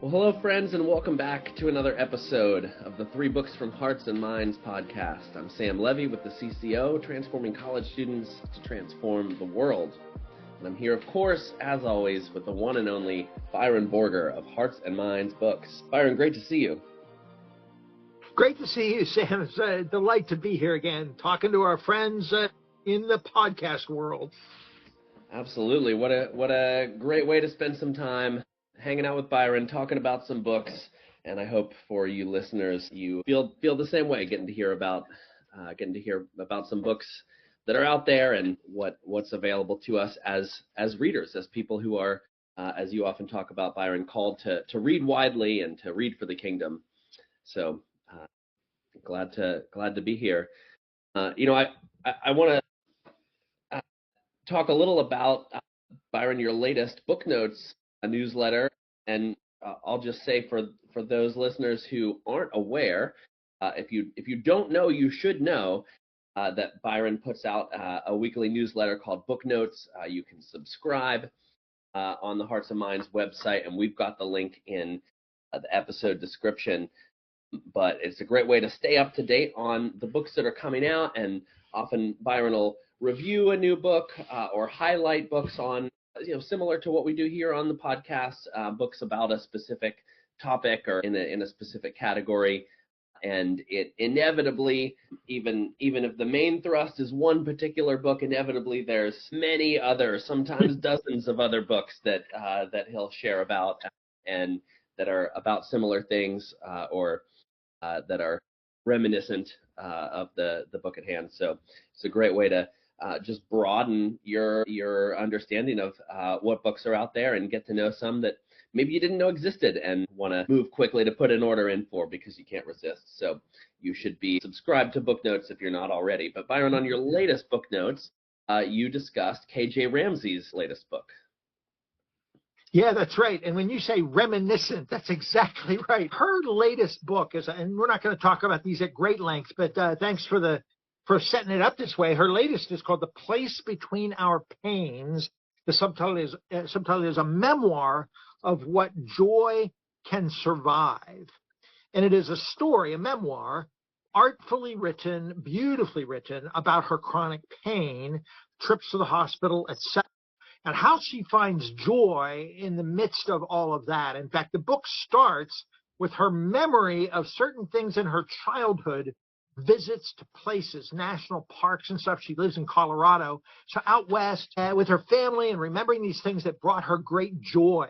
Well, hello, friends, and welcome back to another episode of the Three Books from Hearts and Minds podcast. I'm Sam Levy with the CCO, transforming college students to transform the world. And I'm here, of course, as always, with the one and only Byron Borger of Hearts and Minds Books. Byron, great to see you. Great to see you, Sam. It's a delight to be here again, talking to our friends in the podcast world. Absolutely. What a great way to spend some time hanging out with Byron, talking about some books, and I hope for you listeners, you feel the same way, getting to hear about some books that are out there and what's available to us as readers, as people who are, as you often talk about, Byron, called to read widely and to read for the kingdom. So glad to be here. I want to talk a little about Byron, your latest book notes, a newsletter, and I'll just say for those listeners who aren't aware, if you don't know, you should know that Byron puts out a weekly newsletter called Book Notes. You can subscribe on the Hearts and Minds website, and we've got the link in the episode description. But it's a great way to stay up to date on the books that are coming out, and often Byron will review a new book or highlight books on, similar to what we do here on the podcast, books about a specific topic or in a specific category. And it inevitably, even if the main thrust is one particular book, inevitably there's many others, sometimes dozens of other books that he'll share about and that are about similar things or that are reminiscent of the book at hand. So it's a great way to just broaden your understanding of what books are out there and get to know some that maybe you didn't know existed and want to move quickly to put an order in for because you can't resist. So you should be subscribed to Book Notes if you're not already. But Byron, on your latest Book Notes, you discussed K.J. Ramsey's latest book. Yeah, that's right. And when you say reminiscent, that's exactly right. Her latest book is, and we're not going to talk about these at great length, but thanks for setting it up this way. Her latest is called The Place Between Our Pains. The subtitle is a memoir of what joy can survive. And it is a story, a memoir, artfully written, beautifully written about her chronic pain, trips to the hospital, etc., and how she finds joy in the midst of all of that. In fact, the book starts with her memory of certain things in her childhood, visits to places, national parks and stuff. She lives in Colorado, so out west with her family and remembering these things that brought her great joy.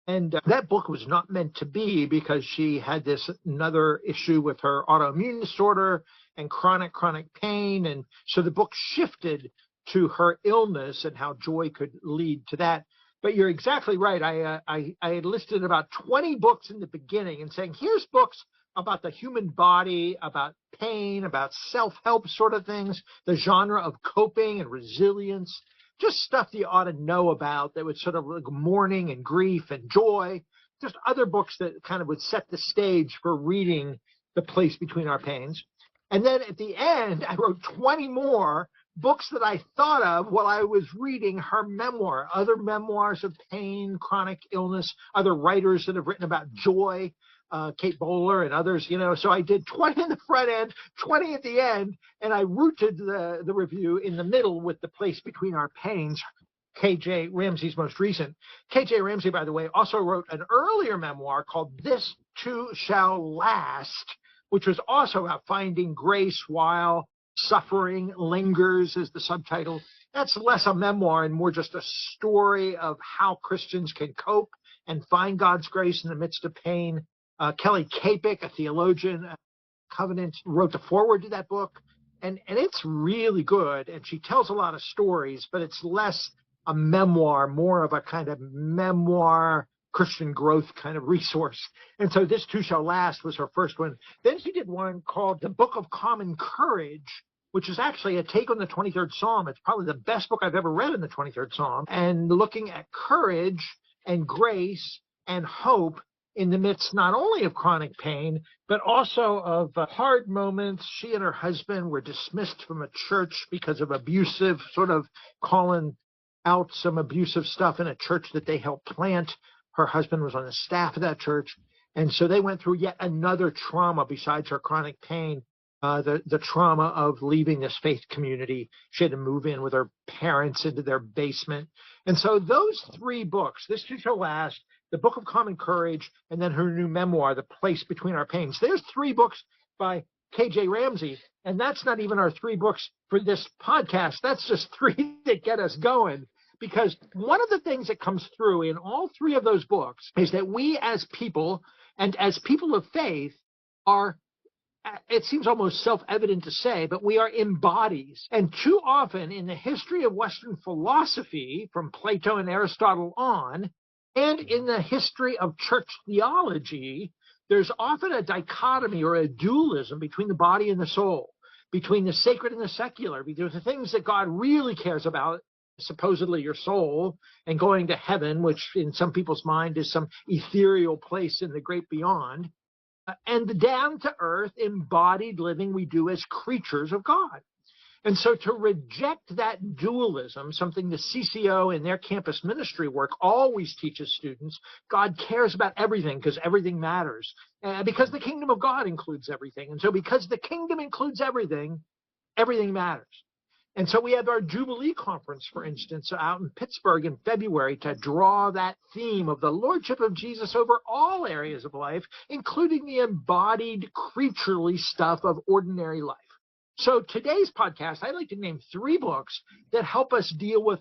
And that book was not meant to be because she had another issue with her autoimmune disorder and chronic pain. And so the book shifted to her illness and how joy could lead to that. But you're exactly right. I had listed about 20 books in the beginning and saying, here's books about the human body, about pain, about self-help sort of things, the genre of coping and resilience, just stuff that you ought to know about that would sort of like mourning and grief and joy, just other books that kind of would set the stage for reading The Place Between Our Pains. And then at the end, I wrote 20 more books that I thought of while I was reading her memoir, other memoirs of pain, chronic illness, other writers that have written about joy, Kate Bowler and others, So I did 20 in the front end, 20 at the end, and I rooted the review in the middle with The Place Between Our Pains, K.J. Ramsey's most recent. K.J. Ramsey, by the way, also wrote an earlier memoir called This Too Shall Last, which was also about finding grace while suffering lingers, is the subtitle. That's less a memoir and more just a story of how Christians can cope and find God's grace in the midst of pain. Kelly Kapic, a theologian, Covenant, wrote the foreword to that book, and it's really good. And she tells a lot of stories, but it's less a memoir, more of a kind of memoir, Christian growth kind of resource. And so This Too Shall Last was her first one. Then she did one called The Book of Common Courage, which is actually a take on the 23rd Psalm. It's probably the best book I've ever read in the 23rd Psalm, and looking at courage and grace and hope in the midst not only of chronic pain, but also of hard moments. She and her husband were dismissed from a church because of abusive, sort of calling out some abusive stuff in a church that they helped plant. Her husband was on the staff of that church. And so they went through yet another trauma besides her chronic pain, the trauma of leaving this faith community. She had to move in with her parents into their basement. And so those three books, This Too Shall Last, The Book of Common Courage, and then her new memoir, The Place Between Our Pains. There's three books by K.J. Ramsey, and that's not even our three books for this podcast. That's just three that get us going. Because one of the things that comes through in all three of those books is that we as people and as people of faith are, it seems almost self-evident to say, but we are embodies. And too often in the history of Western philosophy, from Plato and Aristotle on, and in the history of church theology, there's often a dichotomy or a dualism between the body and the soul, between the sacred and the secular, because the things that God really cares about, supposedly your soul, and going to heaven, which in some people's mind is some ethereal place in the great beyond, and the down-to-earth embodied living we do as creatures of God. And so to reject that dualism, something the CCO in their campus ministry work always teaches students, God cares about everything because everything matters, because the kingdom of God includes everything. And so because the kingdom includes everything, everything matters. And so we have our Jubilee Conference, for instance, out in Pittsburgh in February to draw that theme of the Lordship of Jesus over all areas of life, including the embodied creaturely stuff of ordinary life. So today's podcast, I'd like to name three books that help us deal with,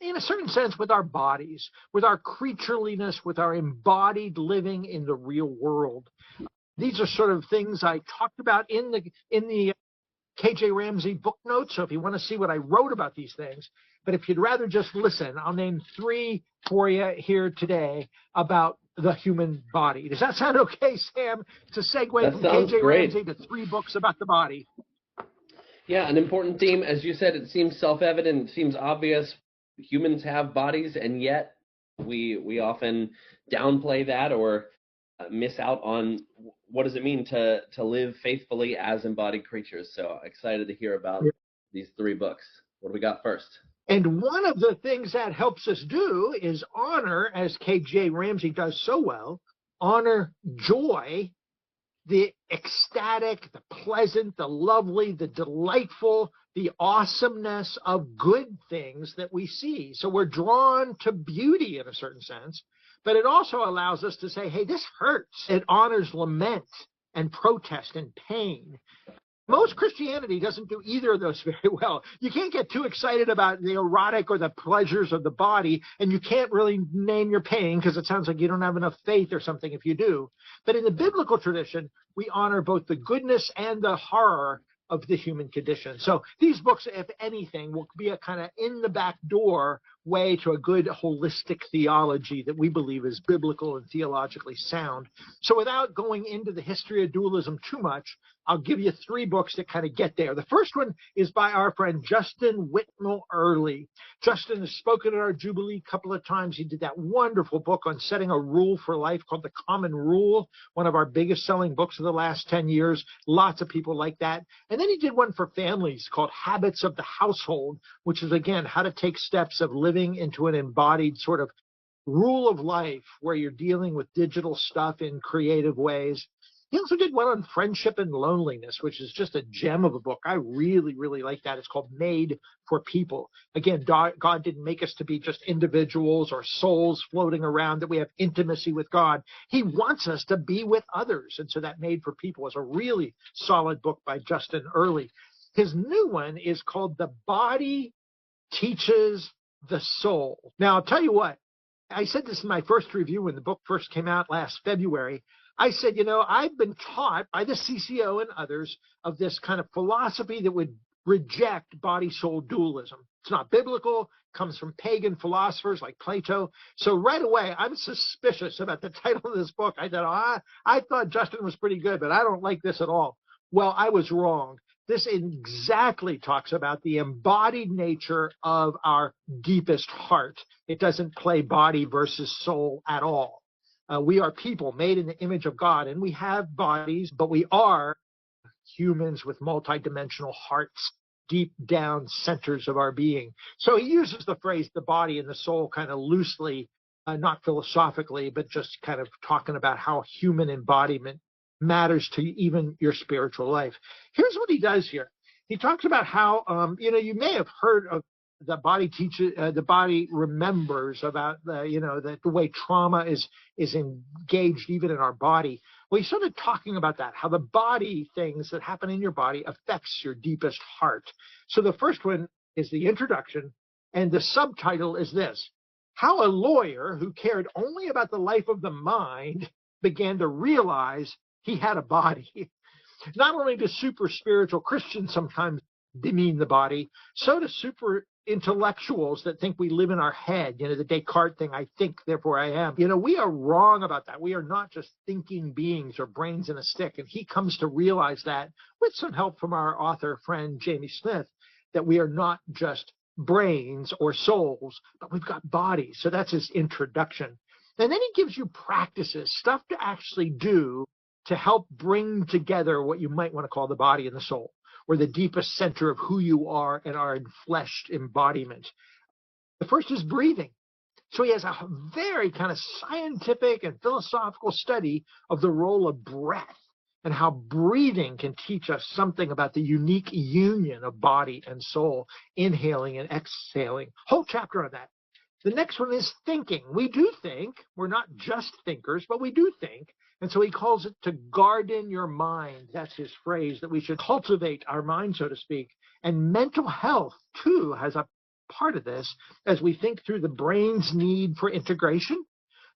in a certain sense, with our bodies, with our creatureliness, with our embodied living in the real world. These are sort of things I talked about in the K.J. Ramsey book notes, so if you want to see what I wrote about these things. But if you'd rather just listen, I'll name three for you here today about the human body. Does that sound okay, Sam? It's a segue from K.J. Ramsey to three books about the body. Yeah, an important theme. As you said, it seems self-evident, it seems obvious. Humans have bodies, and yet we often downplay that or miss out on what does it mean to live faithfully as embodied creatures. So excited to hear about these three books. What do we got first? And one of the things that helps us do is honor, as K.J. Ramsey does so well, honor joy, the ecstatic, the pleasant, the lovely, the delightful, the awesomeness of good things that we see. So we're drawn to beauty in a certain sense, but it also allows us to say, hey, this hurts. It honors lament and protest and pain. Most Christianity doesn't do either of those very well. You can't get too excited about the erotic or the pleasures of the body, and you can't really name your pain because it sounds like you don't have enough faith or something if you do. But in the biblical tradition, we honor both the goodness and the horror of the human condition. So these books, if anything, will be a kind of in the back door way to a good holistic theology that we believe is biblical and theologically sound. So without going into the history of dualism too much, I'll give you three books that kind of get there. The first one is by our friend Justin Whitmel Earley. Justin has spoken at our Jubilee a couple of times. He did that wonderful book on setting a rule for life called The Common Rule, one of our biggest selling books of the last 10 years. Lots of people like that. And then he did one for families called Habits of the Household, which is, again, how to take steps of living into an embodied sort of rule of life where you're dealing with digital stuff in creative ways. He also did one on friendship and loneliness, which is just a gem of a book. I really, really like that. It's called Made for People. Again, God didn't make us to be just individuals or souls floating around, that we have intimacy with God. He wants us to be with others. And so that Made for People is a really solid book by Justin Earley. His new one is called The Body Teaches the Soul. Now, I'll tell you what, I said this in my first review when the book first came out last February. I said, I've been taught by the CCO and others of this kind of philosophy that would reject body-soul dualism. It's not biblical, comes from pagan philosophers like Plato. So right away, I'm suspicious about the title of this book. I thought, I thought Justin was pretty good, but I don't like this at all. Well, I was wrong. This exactly talks about the embodied nature of our deepest heart. It doesn't play body versus soul at all. We are people made in the image of God, and we have bodies, but we are humans with multidimensional hearts, deep down centers of our being. So he uses the phrase the body and the soul kind of loosely not philosophically, but just kind of talking about how human embodiment matters to even your spiritual life. Here's what he does here. He talks about how, you may have heard of the body remembers about the way trauma is engaged even in our body. Well, he's sort of talking about that, how the body things that happen in your body affects your deepest heart. So the first one is the introduction, and the subtitle is this: how a lawyer who cared only about the life of the mind began to realize he had a body. Not only do super spiritual Christians sometimes demean the body, so do super intellectuals that think we live in our head, the Descartes thing, I think, therefore I am. We are wrong about that. We are not just thinking beings or brains in a stick. And he comes to realize that, with some help from our author friend Jamie Smith, that we are not just brains or souls, but we've got bodies. So that's his introduction. And then he gives you practices, stuff to actually do to help bring together what you might want to call the body and the soul, or the deepest center of who you are and our enfleshed embodiment. The first is breathing. So he has a very kind of scientific and philosophical study of the role of breath and how breathing can teach us something about the unique union of body and soul, inhaling and exhaling. Whole chapter on that. The next one is thinking. We do think. We're not just thinkers, but we do think. And so he calls it to garden your mind. That's his phrase, that we should cultivate our mind, so to speak. And mental health, too, has a part of this as we think through the brain's need for integration,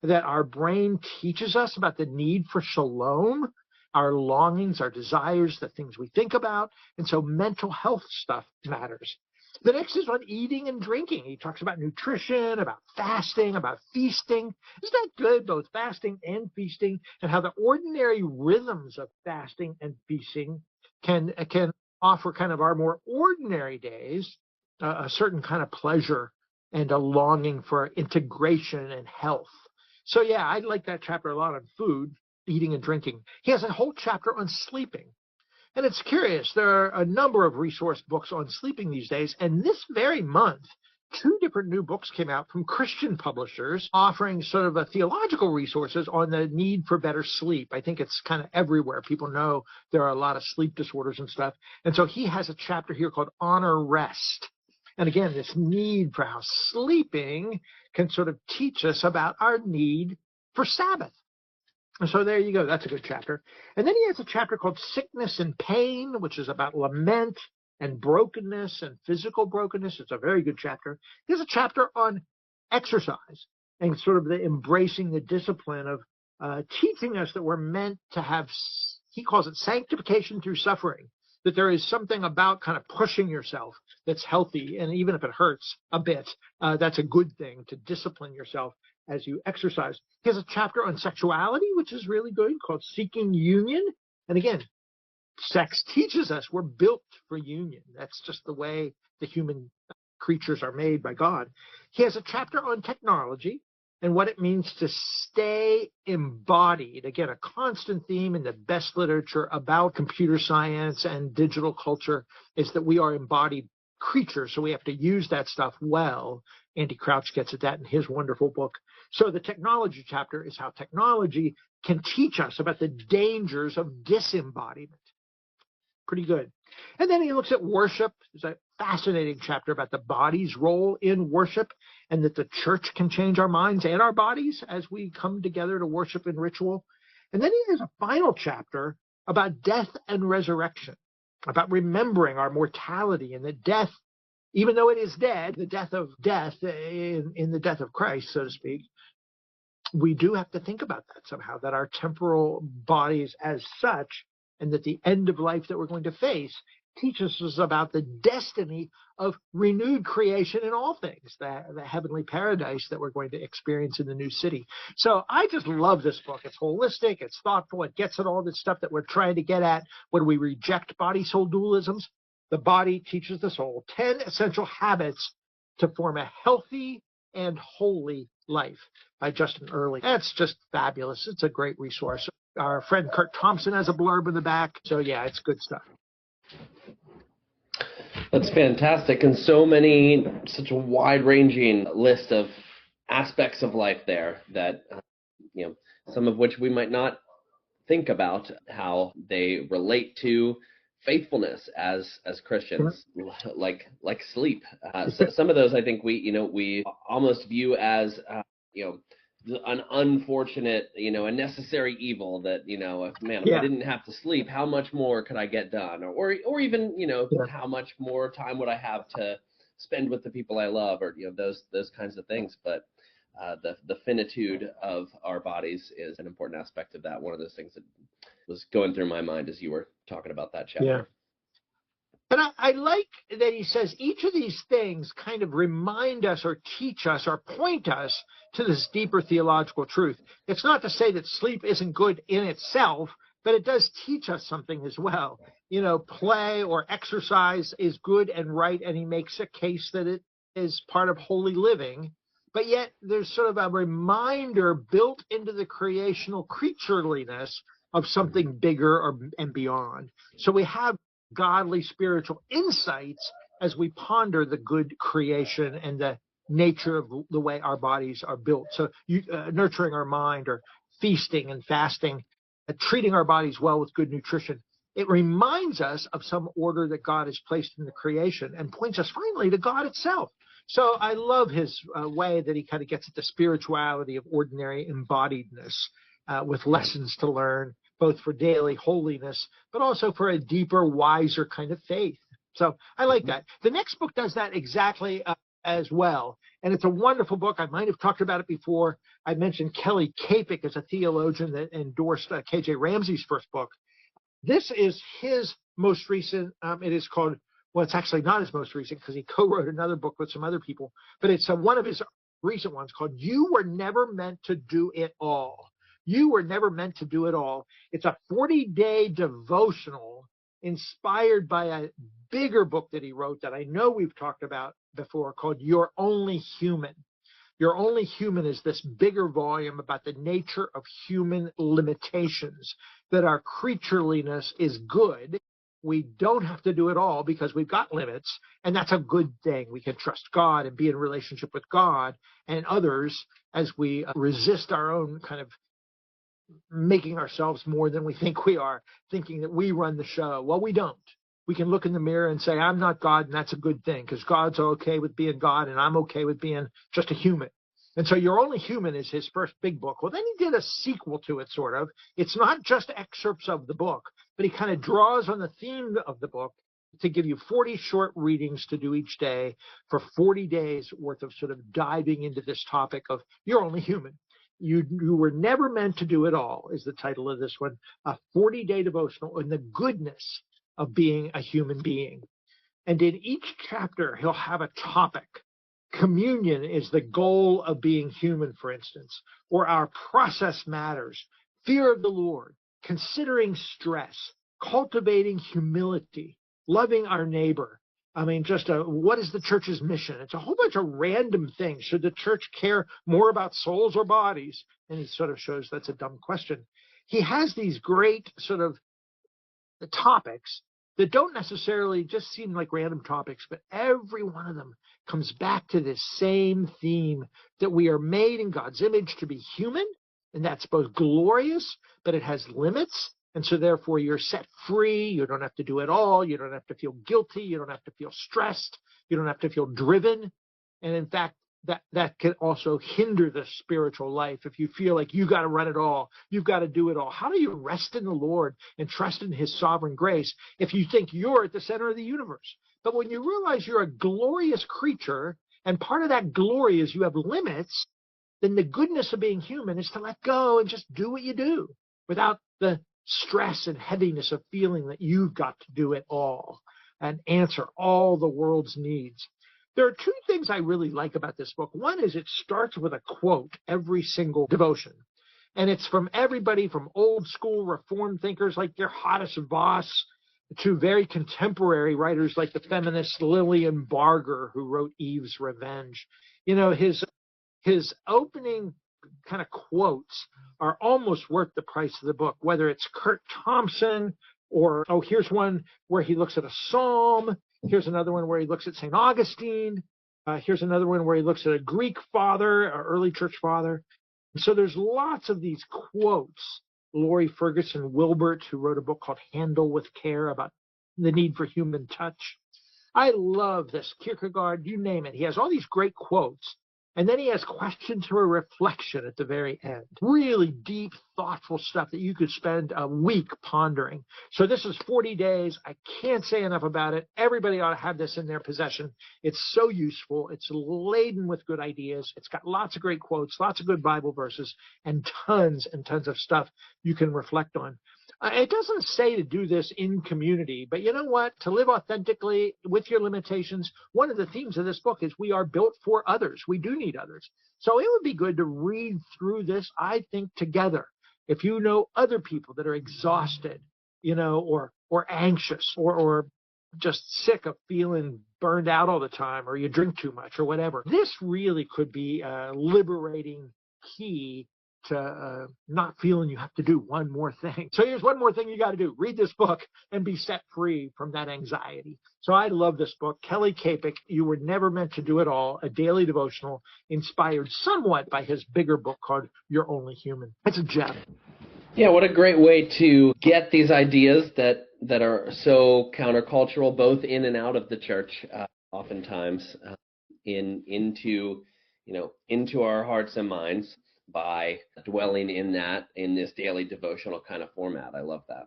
that our brain teaches us about the need for shalom, our longings, our desires, the things we think about. And so mental health stuff matters. The next is on eating and drinking. He talks about nutrition, about fasting, about feasting. Isn't that good, both fasting and feasting, and how the ordinary rhythms of fasting and feasting can offer kind of our more ordinary days a certain kind of pleasure and a longing for integration and health. So yeah, I like that chapter a lot on food, eating and drinking. He has a whole chapter on sleeping. And it's curious, there are a number of resource books on sleeping these days, and this very month, 2 different new books came out from Christian publishers offering sort of a theological resources on the need for better sleep. I think it's kind of everywhere. People know there are a lot of sleep disorders and stuff. And so he has a chapter here called Honor Rest. And again, this need for how sleeping can sort of teach us about our need for Sabbath. And so there you go. That's a good chapter. And then he has a chapter called Sickness and Pain, which is about lament and brokenness and physical brokenness. It's a very good chapter. He has a chapter on exercise and sort of the embracing the discipline of teaching us that we're meant to have, he calls it sanctification through suffering, that there is something about kind of pushing yourself that's healthy. And even if it hurts a bit, that's a good thing to discipline yourself as you exercise. He has a chapter on sexuality, which is really good, called Seeking Union. And again, sex teaches us we're built for union. That's just the way the human creatures are made by God. He has a chapter on technology and what it means to stay embodied. Again, a constant theme in the best literature about computer science and digital culture is that we are embodied creatures, so we have to use that stuff well. Andy Crouch gets at that in his wonderful book. So the technology chapter is how technology can teach us about the dangers of disembodiment. Pretty good. And then he looks at worship. There's a fascinating chapter about the body's role in worship and that the church can change our minds and our bodies as we come together to worship in ritual. And then he has a final chapter about death and resurrection, about remembering our mortality and that death, even though it is dead, the death of death in the death of Christ, so to speak, we do have to think about that somehow, that our temporal bodies as such, and that the end of life that we're going to face teaches us about the destiny of renewed creation in all things, the heavenly paradise that we're going to experience in the new city. So I just love this book. It's holistic, it's thoughtful, it gets at all this stuff that we're trying to get at when we reject body-soul dualisms. The body teaches the soul 10 essential habits to form a healthy and holy life by Justin Earley. That's just fabulous. It's a great resource. Our friend Kurt Thompson has a blurb in the back. So yeah, it's good stuff. That's fantastic. And such a wide-ranging list of aspects of life there that, some of which we might not think about how they relate to faithfulness as Christians, like sleep. So some of those I think we almost view as an unfortunate, a necessary evil that, if I didn't have to sleep, how much more could I get done? Or even, how much more time would I have to spend with the people I love, or, those kinds of things. But the finitude of our bodies is an important aspect of that. One of those things that was going through my mind as you were talking about that chapter. Yeah. But I like that he says each of these things kind of remind us or teach us or point us to this deeper theological truth. It's not to say that sleep isn't good in itself, but it does teach us something as well. Play or exercise is good and right, and he makes a case that it is part of holy living. But yet there's sort of a reminder built into the creational creatureliness of something bigger and beyond. So we have godly spiritual insights as we ponder the good creation and the nature of the way our bodies are built. So nurturing our mind, or feasting and fasting, treating our bodies well with good nutrition, it reminds us of some order that God has placed in the creation and points us finally to God itself. So I love his way that he kind of gets at the spirituality of ordinary embodiedness, with lessons to learn, both for daily holiness, but also for a deeper, wiser kind of faith. So I like that. The next book does that exactly as well. And it's a wonderful book. I might have talked about it before. I mentioned Kelly Kapic as a theologian that endorsed K.J. Ramsey's first book. This is his most recent. It is called, well, it's actually not his most recent because he co-wrote another book with some other people, but it's one of his recent ones called You Were Never Meant to Do It All. You were never meant to do it all. It's a 40-day devotional inspired by a bigger book that he wrote that I know we've talked about before called You're Only Human. You're Only Human is this bigger volume about the nature of human limitations, that our creatureliness is good. We don't have to do it all because we've got limits, and that's a good thing. We can trust God and be in relationship with God and others as we resist our own kind of making ourselves more than we think we are, thinking that we run the show. Well, we don't. We can look in the mirror and say, I'm not God, and that's a good thing because God's okay with being God, and I'm okay with being just a human. And so You're Only Human is his first big book. Well, then he did a sequel to it, sort of. It's not just excerpts of the book, but he kind of draws on the theme of the book to give you 40 short readings to do each day for 40 days worth of sort of diving into this topic of You're Only Human. You were never meant to do it all is the title of this one, a 40-day devotional on the goodness of being a human being. And in each chapter, he'll have a topic. Communion is the goal of being human, for instance, or our process matters, fear of the Lord, considering stress, cultivating humility, loving our neighbor. I mean, just what is the church's mission? It's a whole bunch of random things. Should the church care more about souls or bodies? And he sort of shows that's a dumb question. He has these great sort of topics that don't necessarily just seem like random topics, but every one of them comes back to this same theme that we are made in God's image to be human, and that's both glorious, but it has limits. And so therefore you're set free. You don't have to do it all. You don't have to feel guilty. You don't have to feel stressed. You don't have to feel driven. And in fact, that can also hinder the spiritual life. If you feel like you got to run it all, you've got to do it all. How do you rest in the Lord and trust in his sovereign grace if you think you're at the center of the universe? But when you realize you're a glorious creature, and part of that glory is you have limits, then the goodness of being human is to let go and just do what you do without the stress and heaviness of feeling that you've got to do it all and answer all the world's needs. There are two things I really like about this book. One is it starts with a quote every single devotion. And it's from everybody from old school reform thinkers like your hottest Voss to very contemporary writers like the feminist Lillian Barger, who wrote Eve's Revenge. You know, his opening kind of quotes are almost worth the price of the book, whether it's Kurt Thompson or, here's one where he looks at a psalm. Here's another one where he looks at St. Augustine. Here's another one where he looks at a Greek father, an early church father. And so there's lots of these quotes. Laurie Ferguson Wilbert, who wrote a book called Handle with Care about the need for human touch. I love this. Kierkegaard, you name it. He has all these great quotes. And then he has questions for reflection at the very end. Really deep, thoughtful stuff that you could spend a week pondering. So this is 40 days. I can't say enough about it. Everybody ought to have this in their possession. It's so useful. It's laden with good ideas. It's got lots of great quotes, lots of good Bible verses, and tons of stuff you can reflect on. It doesn't say to do this in community, but you know what? To live authentically with your limitations, one of the themes of this book is we are built for others. We do need others. So it would be good to read through this, I think, together. If you know other people that are exhausted, or anxious or just sick of feeling burned out all the time, or you drink too much or whatever, this really could be a liberating key to not feeling you have to do one more thing. So here's one more thing you got to do. Read this book and be set free from that anxiety. So I love this book. Kelly Kapic, You Were Never Meant to Do It All, a daily devotional inspired somewhat by his bigger book called You're Only Human. It's a gem. Yeah, what a great way to get these ideas that are so countercultural, both in and out of the church, oftentimes, into our hearts and minds, by dwelling in this daily devotional kind of format. I love that.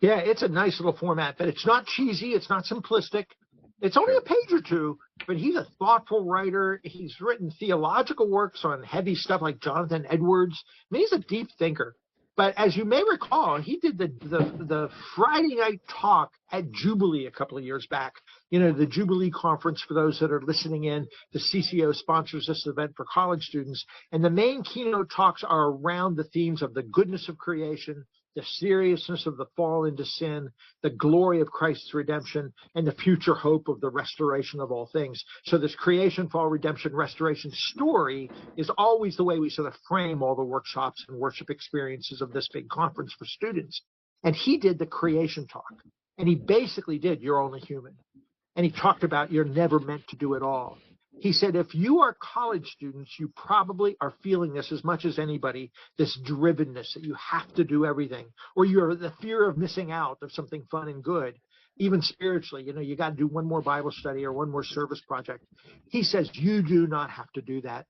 Yeah, it's a nice little format, but it's not cheesy. It's not simplistic. It's only a page or two, but he's a thoughtful writer. He's written theological works on heavy stuff like Jonathan Edwards. I mean, he's a deep thinker. But as you may recall, he did the Friday night talk at Jubilee a couple of years back. The Jubilee conference, for those that are listening in, the CCO sponsors this event for college students. And the main keynote talks are around the themes of the goodness of creation, the seriousness of the fall into sin, the glory of Christ's redemption, and the future hope of the restoration of all things. So this creation, fall, redemption, restoration story is always the way we sort of frame all the workshops and worship experiences of this big conference for students. And he did the creation talk. And he basically did You're Only Human. And he talked about you're never meant to do it all. He said, if you are college students, you probably are feeling this as much as anybody, this drivenness that you have to do everything, or you're the fear of missing out of something fun and good, even spiritually. You got to do one more Bible study or one more service project. He says, you do not have to do that.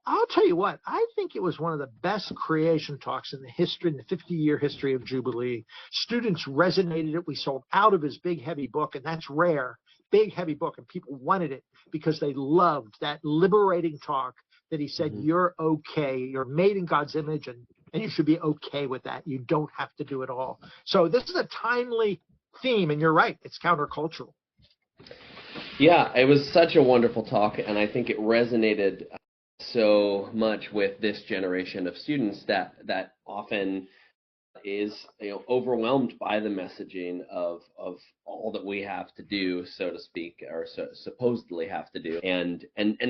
I'll tell you what, I think it was one of the best creation talks in the 50-year history of Jubilee. Students resonated it. We sold out of his big, heavy book, and that's rare. Big, heavy book, and people wanted it because they loved that liberating talk that he said, You're okay. You're made in God's image, and you should be okay with that. You don't have to do it all. So this is a timely theme, and you're right. It's countercultural. Yeah, it was such a wonderful talk, and I think it resonated so much with this generation of students that often is overwhelmed by the messaging of all that we have to do, so to speak, or supposedly have to do, and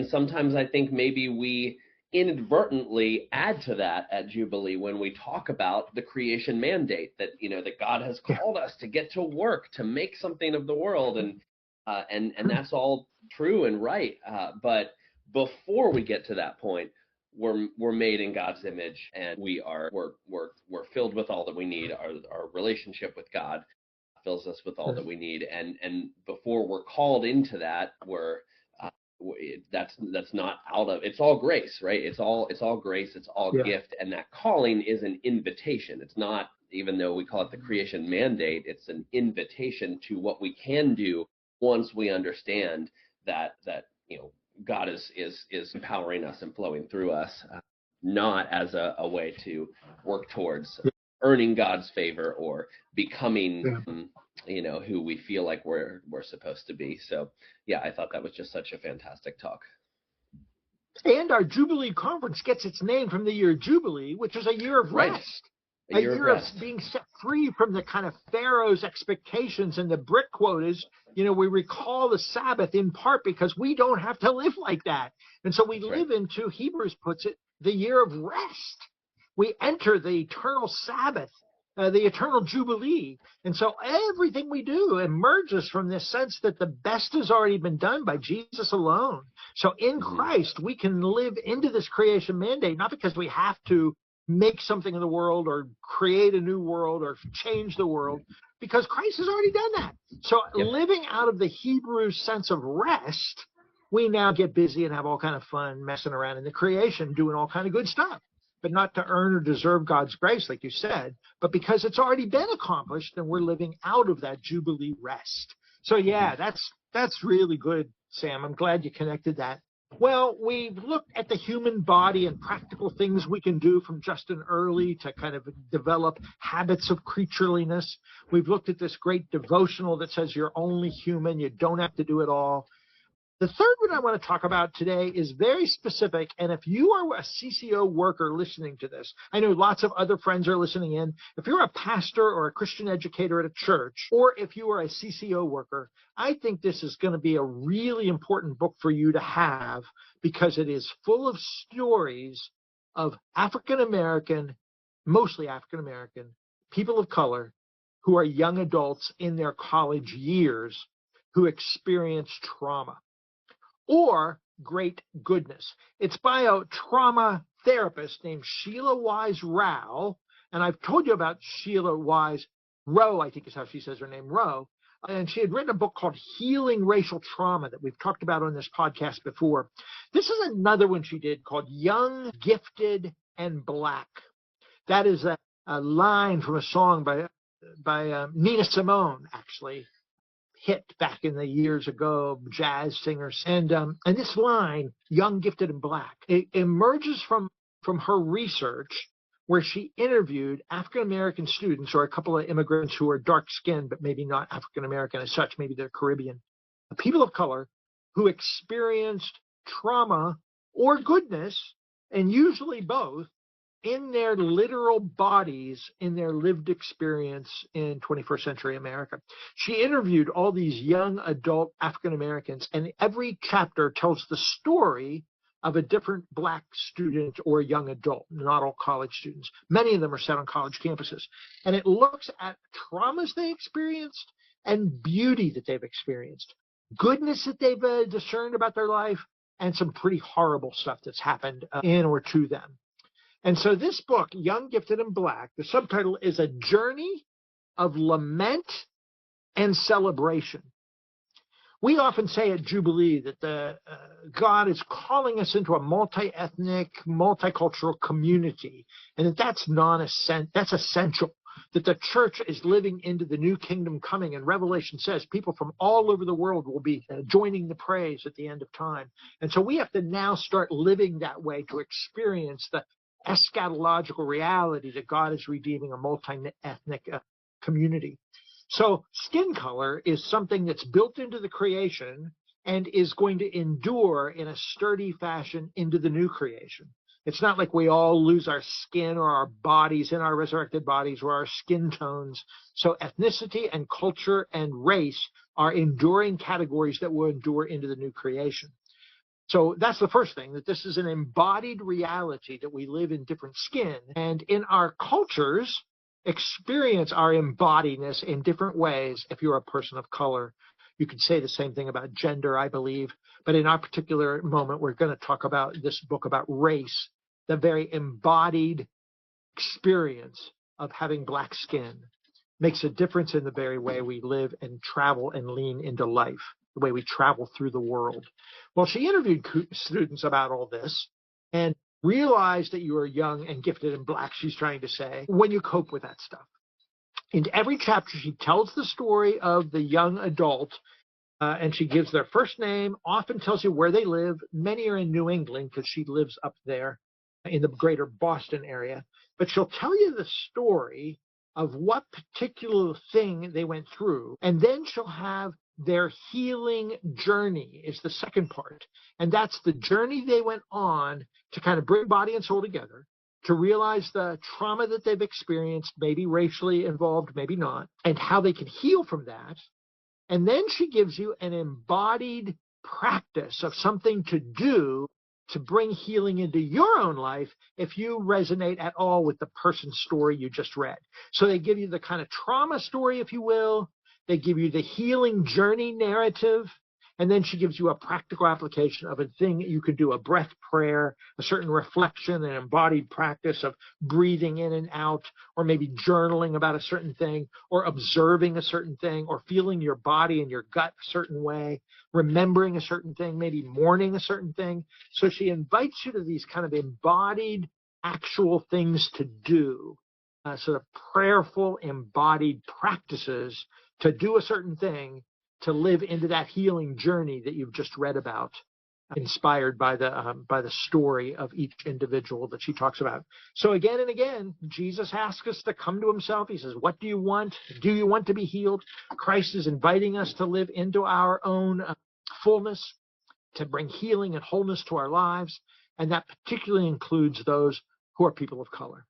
sometimes I think maybe we inadvertently add to that at Jubilee when we talk about the creation mandate that that God has called us to get to work to make something of the world, and that's all true and right, but before we get to that point, we're made in God's image, and we're filled with all that we need. Our relationship with God fills us with all that we need, and before we're called into that, that's not out of, it's all grace, right? It's all grace, it's all gift, and that calling is an invitation. It's not, even though we call it the creation mandate, it's an invitation to what we can do once we understand that God is empowering us and flowing through us, not as a way to work towards earning God's favor or becoming, who we feel like we're supposed to be. So, yeah, I thought that was just such a fantastic talk. And our Jubilee conference gets its name from the year Jubilee, which is a year of rest. A year of being set free from the kind of Pharaoh's expectations and the brick quotas. We recall the Sabbath in part because we don't have to live like that. And so we live into, Hebrews puts it, the year of rest. We enter the eternal Sabbath the eternal jubilee. And so everything we do emerges from this sense that the best has already been done by Jesus alone. So in Christ, we can live into this creation mandate, not because we have to make something in the world or create a new world or change the world, because Christ has already done that. So living out of the Hebrew sense of rest, we now get busy and have all kind of fun messing around in the creation, doing all kind of good stuff, but not to earn or deserve God's grace, like you said, but because it's already been accomplished and we're living out of that Jubilee rest. So yeah, that's really good, Sam. I'm glad you connected that. Well, we've looked at the human body and practical things we can do from Justin Earley to kind of develop habits of creatureliness. We've looked at this great devotional that says you're only human, you don't have to do it all. The third one I want to talk about today is very specific, and if you are a CCO worker listening to this, I know lots of other friends are listening in. If you're a pastor or a Christian educator at a church, or if you are a CCO worker, I think this is going to be a really important book for you to have, because it is full of stories of African American, mostly African American, people of color who are young adults in their college years who experience trauma or great goodness. It's by a trauma therapist named Sheila Wise Rowe, and I've told you about Sheila Wise Rowe, I think is how she says her name, Rowe, and she had written a book called Healing Racial Trauma that we've talked about on this podcast before. This is another one she did called Young, Gifted, and Black. That is a line from a song by Nina Simone, actually. Hit back in the years ago, jazz singers. And this line, Young, Gifted, and Black, it emerges from her research where she interviewed African-American students or a couple of immigrants who are dark-skinned, but maybe not African-American as such, maybe they're Caribbean, people of color who experienced trauma or goodness, and usually both, in their literal bodies, in their lived experience in 21st century America. She interviewed all these young adult African Americans, and every chapter tells the story of a different Black student or young adult, not all college students. Many of them are set on college campuses. And it looks at traumas they experienced and beauty that they've experienced, goodness that they've discerned about their life, and some pretty horrible stuff that's happened in or to them. And so this book, Young, Gifted, and Black, the subtitle is A Journey of Lament and Celebration. We often say at Jubilee that God is calling us into a multi-ethnic, multicultural community, and that's essential, that the church is living into the new kingdom coming. And Revelation says people from all over the world will be joining the praise at the end of time. And so we have to now start living that way to experience the eschatological reality that God is redeeming a multi-ethnic community. So skin color is something that's built into the creation and is going to endure in a sturdy fashion into the new creation. It's not like we all lose our skin or our bodies in our resurrected bodies or our skin tones. So ethnicity and culture and race are enduring categories that will endure into the new creation. So that's the first thing, that this is an embodied reality, that we live in different skin. And in our cultures, experience our embodiedness in different ways. If you're a person of color, you could say the same thing about gender, I believe. But in our particular moment, we're going to talk about this book about race, the very embodied experience of having Black skin makes a difference in the very way we live and travel and lean into life, the way we travel through the world. Well, she interviewed students about all this and realized that you are young and gifted and Black, she's trying to say, when you cope with that stuff. In every chapter, she tells the story of the young adult, and she gives their first name, often tells you where they live. Many are in New England because she lives up there in the greater Boston area. But she'll tell you the story of what particular thing they went through, and then she'll have their healing journey is the second part. And that's the journey they went on to kind of bring body and soul together, to realize the trauma that they've experienced, maybe racially involved, maybe not, and how they can heal from that. And then she gives you an embodied practice of something to do to bring healing into your own life if you resonate at all with the person's story you just read. So they give you the kind of trauma story, if you will. They give you the healing journey narrative. And then she gives you a practical application of a thing you could do, a breath prayer, a certain reflection, an embodied practice of breathing in and out, or maybe journaling about a certain thing, or observing a certain thing, or feeling your body and your gut a certain way, remembering a certain thing, maybe mourning a certain thing. So she invites you to these kind of embodied, actual things to do, sort of prayerful, embodied practices to do a certain thing, to live into that healing journey that you've just read about, inspired by the story of each individual that she talks about. So again and again, Jesus asks us to come to himself. He says, what do you want? Do you want to be healed? Christ is inviting us to live into our own fullness, to bring healing and wholeness to our lives. And that particularly includes those who are people of color.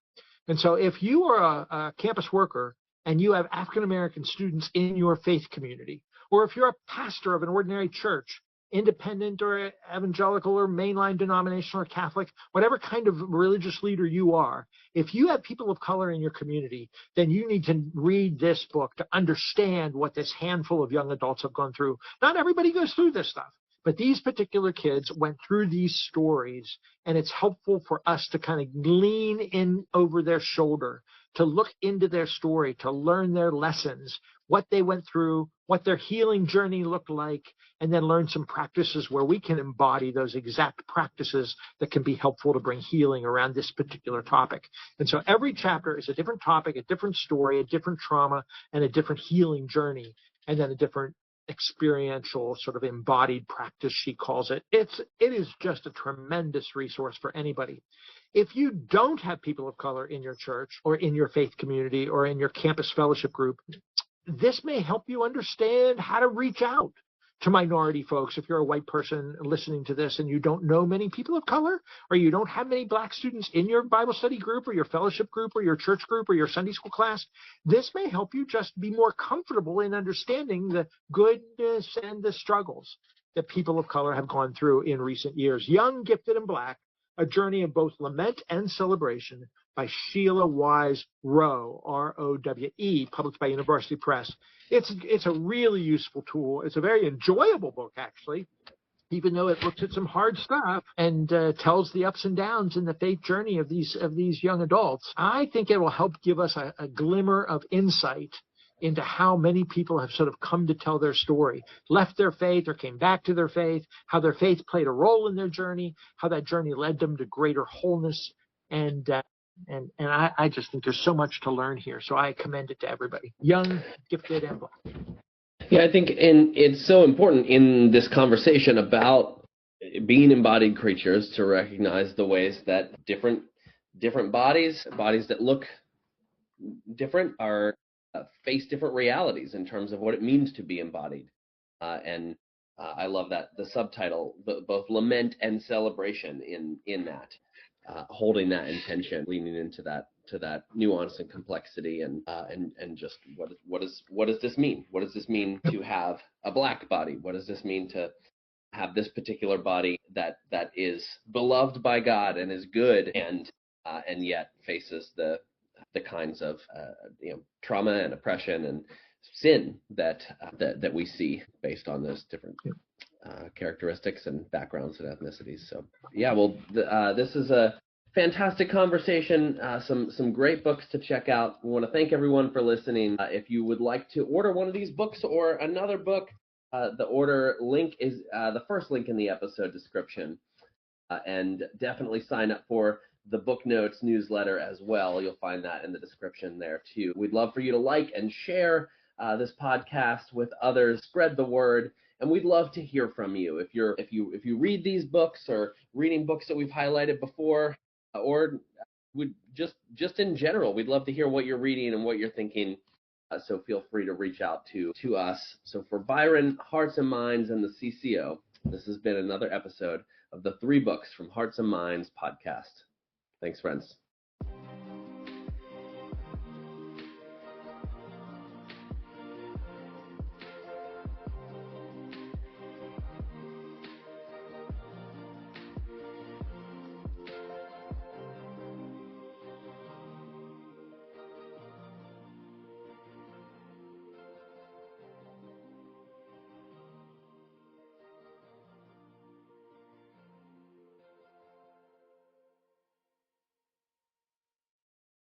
And so if you are a campus worker and you have African-American students in your faith community, or if you're a pastor of an ordinary church, independent or evangelical or mainline denominational or Catholic, whatever kind of religious leader you are, if you have people of color in your community, then you need to read this book to understand what this handful of young adults have gone through. Not everybody goes through this stuff, but these particular kids went through these stories, and it's helpful for us to kind of lean in over their shoulder, to look into their story, to learn their lessons, what they went through, what their healing journey looked like, and then learn some practices where we can embody those exact practices that can be helpful to bring healing around this particular topic. And so every chapter is a different topic, a different story, a different trauma, and a different healing journey, and then a different experiential sort of embodied practice, she calls it. It is just a tremendous resource for anybody. If you don't have people of color in your church or in your faith community or in your campus fellowship group, this may help you understand how to reach out to minority folks. If you're a white person listening to this and you don't know many people of color, or you don't have many black students in your Bible study group or your fellowship group or your church group or your Sunday school class, this may help you just be more comfortable in understanding the goodness and the struggles that people of color have gone through in recent years. Young, Gifted, and Black, A Journey of Both Lament and Celebration by Sheila Wise Rowe, R-O-W-E, published by University Press. It's a really useful tool. It's a very enjoyable book, actually, even though it looks at some hard stuff and tells the ups and downs in the faith journey of these young adults. I think it will help give us a glimmer of insight into how many people have sort of come to tell their story, left their faith or came back to their faith, how their faith played a role in their journey, how that journey led them to greater wholeness. And I just think there's so much to learn here. So I commend it to everybody, young, gifted, and black. Yeah, I think it's so important in this conversation about being embodied creatures to recognize the ways that different bodies that look different are face different realities in terms of what it means to be embodied. I love that the subtitle, both lament and celebration in that. Holding that intention, leaning into that nuance and complexity, and just what does this mean? What does this mean to have a black body? What does this mean to have this particular body that is beloved by God and is good, and yet faces the kinds of trauma and oppression and sin that we see based on those different characteristics and backgrounds and ethnicities. So yeah, well, this is a fantastic conversation. Some great books to check out. We want to thank everyone for listening. If you would like to order one of these books or another book, the order link is the first link in the episode description, and definitely sign up for the Book Notes newsletter as well. You'll find that in the description there too. We'd love for you to like and share this podcast with others. Spread the word. And we'd love to hear from you. If you read these books or reading books that we've highlighted before, or would just in general, we'd love to hear what you're reading and what you're thinking. So feel free to reach out to us. So for Byron, Hearts and Minds, and the CCO, this has been another episode of the 3 Books from Hearts and Minds podcast. Thanks, friends.